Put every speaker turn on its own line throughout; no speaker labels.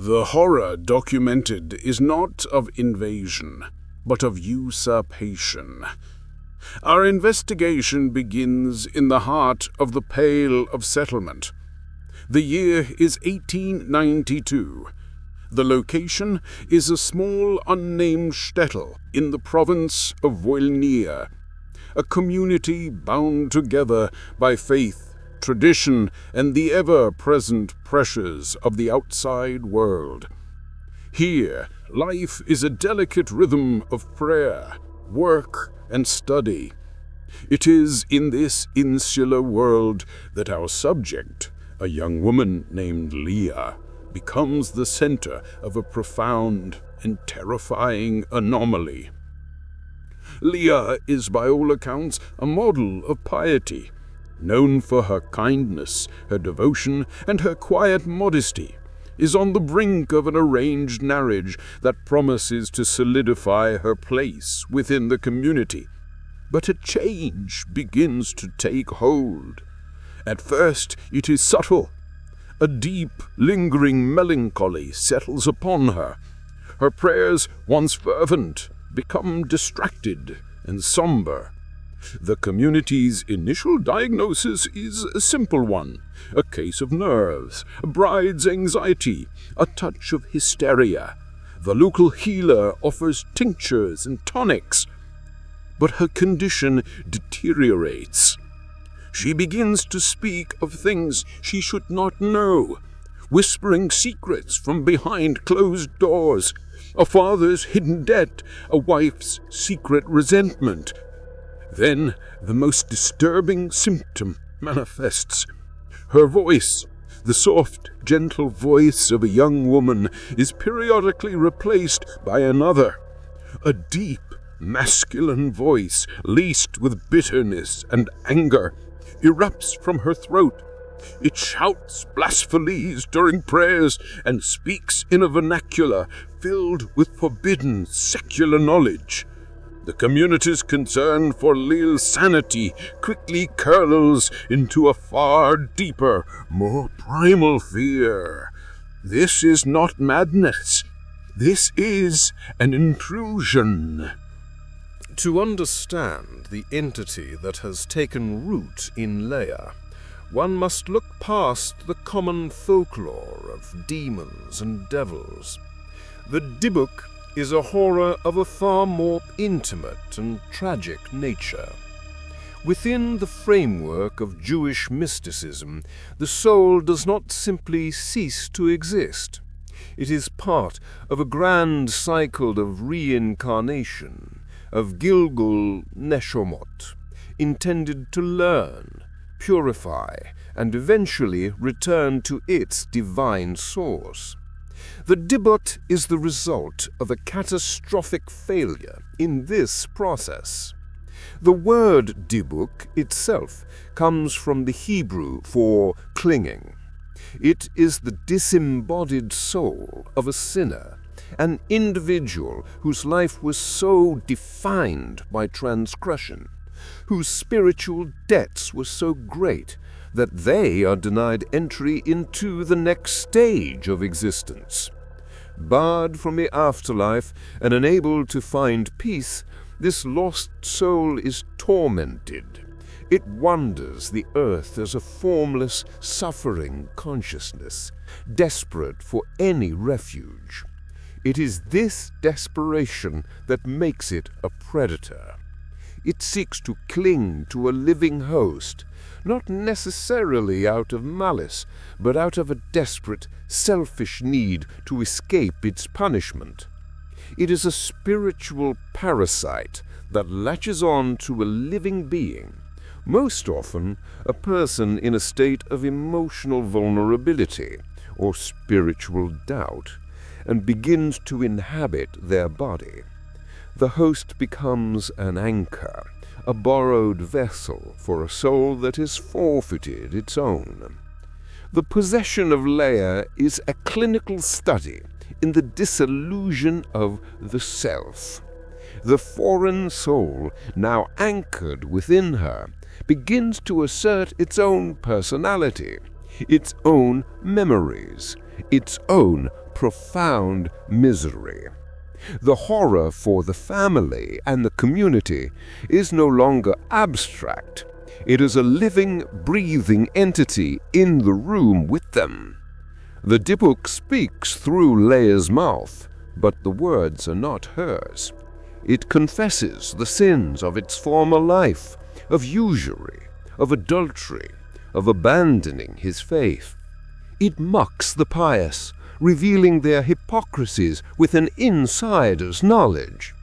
The horror documented is not of invasion, but of usurpation. Our investigation begins in the heart of the Pale of Settlement. The year is 1892. The location is a small unnamed shtetl in the province of Volhynia, a community bound together by faith, tradition, and the ever-present pressures of the outside world. Here, life is a delicate rhythm of prayer, work, and study. It is in this insular world that our subject, a young woman named Leah, becomes the center of a profound and terrifying anomaly. Leah is by all accounts a model of piety, known for her kindness, her devotion, and her quiet modesty, is on the brink of an arranged marriage that promises to solidify her place within the community. But a change begins to take hold. At first it is subtle. A deep, lingering melancholy settles upon her. Her prayers, once fervent, become distracted and somber. The community's initial diagnosis is a simple one: a case of nerves, a bride's anxiety, a touch of hysteria. The local healer offers tinctures and tonics, but her condition deteriorates. She begins to speak of things she should not know, whispering secrets from behind closed doors, a father's hidden debt, a wife's secret resentment. Then the most disturbing symptom manifests. Her voice, the soft, gentle voice of a young woman, is periodically replaced by another, a deep, masculine voice laced with bitterness and anger erupts from her throat. It shouts blasphemies during prayers and speaks in a vernacular filled with forbidden secular knowledge. The community's concern for Leah's sanity quickly curdles into a far deeper, more primal fear. This is not madness. This is an intrusion.
To understand the entity that has taken root in Leah, one must look past the common folklore of demons and devils. The Dybbuk is a horror of a far more intimate and tragic nature. Within the framework of Jewish mysticism, the soul does not simply cease to exist. It is part of a grand cycle of reincarnation, of Gilgul Neshomot, intended to learn, purify, and eventually return to its divine source. The Dybbuk is the result of a catastrophic failure in this process. The word Dybbuk itself comes from the Hebrew for clinging. It is the disembodied soul of a sinner, an individual whose life was so defined by transgression, whose spiritual debts were so great that they are denied entry into the next stage of existence. Barred from the afterlife and unable to find peace, this lost soul is tormented. It wanders the earth as a formless, suffering consciousness, desperate for any refuge. It is this desperation that makes it a predator. It seeks to cling to a living host, not necessarily out of malice, but out of a desperate, selfish need to escape its punishment. It is a spiritual parasite that latches on to a living being, most often a person in a state of emotional vulnerability or spiritual doubt, and begins to inhabit their body. The host becomes an anchor, a borrowed vessel for a soul that has forfeited its own. The possession of Leah is a clinical study in the disillusion of the self. The foreign soul, now anchored within her, begins to assert its own personality, its own memories, its own
profound misery. The horror for the family and the community is no longer abstract. It is a living, breathing entity in the room with them. The Dybbuk speaks through Leah's mouth, but the words are not hers. It confesses the sins of its former life, of usury, of adultery, of abandoning his faith. It mocks the pious, revealing their hypocrisies with an insider's knowledge.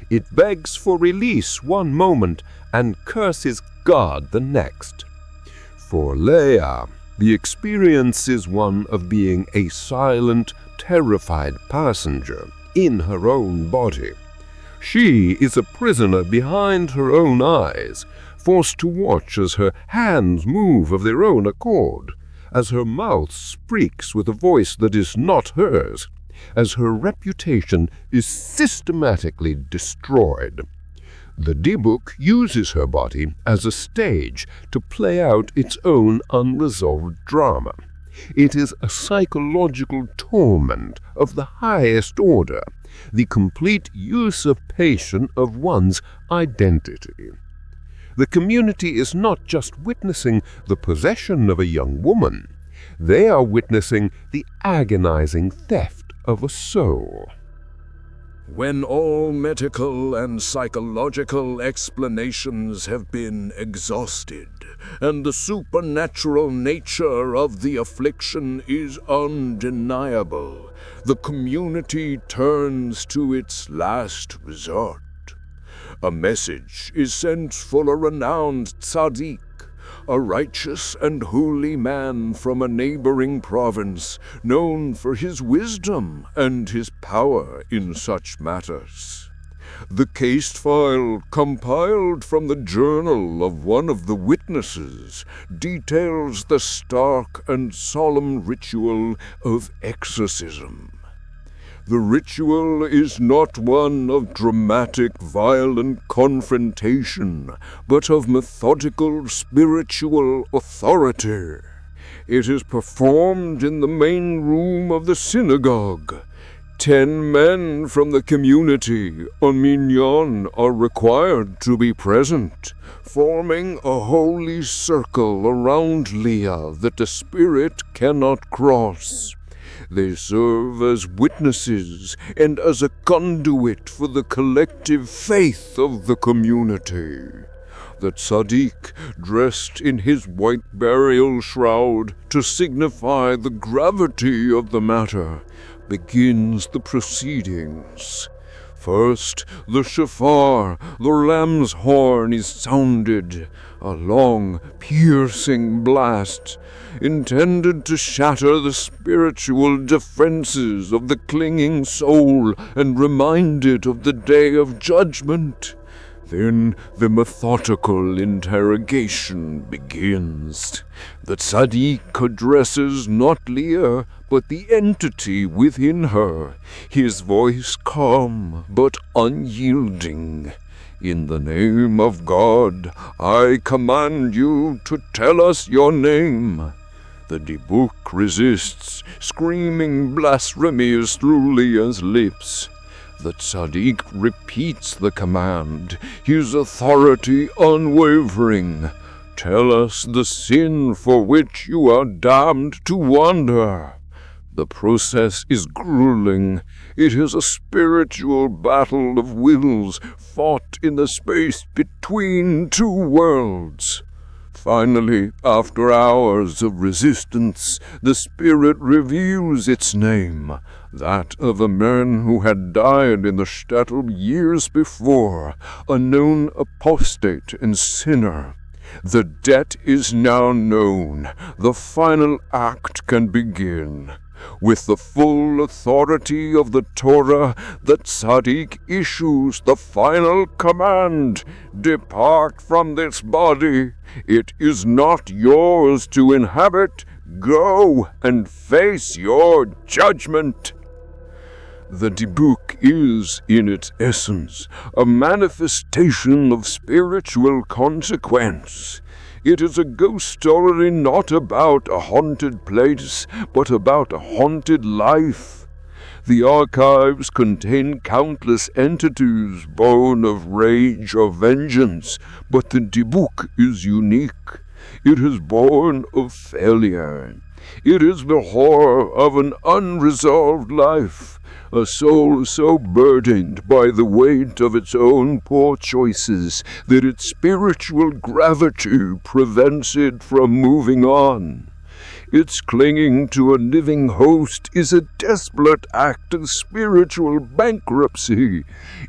It begs for release one moment and curses God the next. For Leah, the experience is one of being a silent, terrified passenger in her own body. She is a prisoner behind her own eyes, forced to watch as her hands move of their own accord, as her mouth speaks with a voice that is not hers, as her reputation is systematically destroyed. The Dybbuk uses her body as a stage to play out its own unresolved drama. It is a psychological torment of the highest order, the complete usurpation of one's identity. The community is not just witnessing the possession of a young woman. They are witnessing the agonizing theft of a soul.
When all medical and psychological explanations have been exhausted, and the supernatural nature of the affliction is undeniable, the community turns to its last resort. A message is sent for a renowned tzaddik, a righteous and holy man from a neighboring province, known for his wisdom and his power in such matters. The case file, compiled from the journal of one of the witnesses, details the stark and solemn ritual of exorcism. The ritual is not one of dramatic, violent confrontation, but of methodical spiritual authority. It is performed in the main room of the synagogue. 10 men from the community on minyan are required to be present, forming a holy circle around Leah that the spirit cannot cross. They serve as witnesses and as a conduit for the collective faith of the community. The tzaddik, dressed in his white burial shroud to signify the gravity of the matter, begins the proceedings. First, the shofar, the ram's horn, is sounded, a long, piercing blast, intended to shatter the spiritual defenses of the clinging soul and remind it of the day of judgment. Then the methodical interrogation begins. The tzaddik addresses not Leah, but the entity within her, his voice calm but unyielding. In the name of God, I command you to tell us your name. The Dybbuk resists, screaming blasphemies through Leah's lips. The tzaddik repeats the command, his authority unwavering. Tell us the sin for which you are damned to wander. The process is grueling. It is a spiritual battle of wills fought in the space between two worlds. Finally, after hours of resistance, the spirit reveals its name, that of a man who had died in the Shtetl years before, a known apostate and sinner. The debt is now known. The final act can begin. With the full authority of the Torah, the tzaddik issues the final command: depart from this body. It is not yours to inhabit. Go and face your judgment. The Dybbuk is, in its essence, a manifestation of spiritual consequence. It is a ghost story not about a haunted place, but about a haunted life.
The archives contain countless entities born of rage or vengeance, but the Dybbuk is unique. It is born of failure. It is the horror of an unresolved life, a soul so burdened by the weight of its own poor choices that its spiritual gravity prevents it from moving on. Its clinging to a living host is a desperate act of spiritual bankruptcy.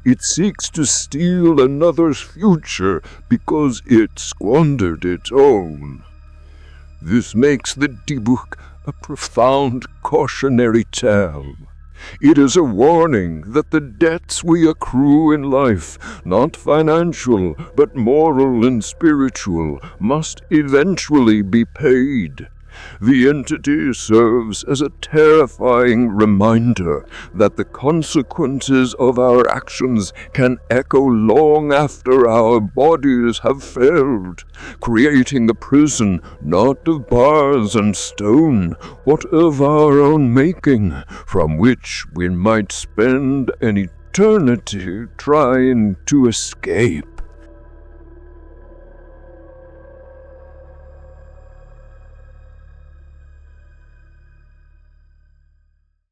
It seeks to steal another's future because it squandered its own. This makes the Dybbuk a profound cautionary tale. It is a warning that the debts we accrue in life, not financial, but moral and spiritual, must eventually be paid. The entity serves as a terrifying reminder that the consequences of our actions can echo long after our bodies have failed, creating a prison not of bars and stone, but of our own making, from which we might spend an eternity trying to escape.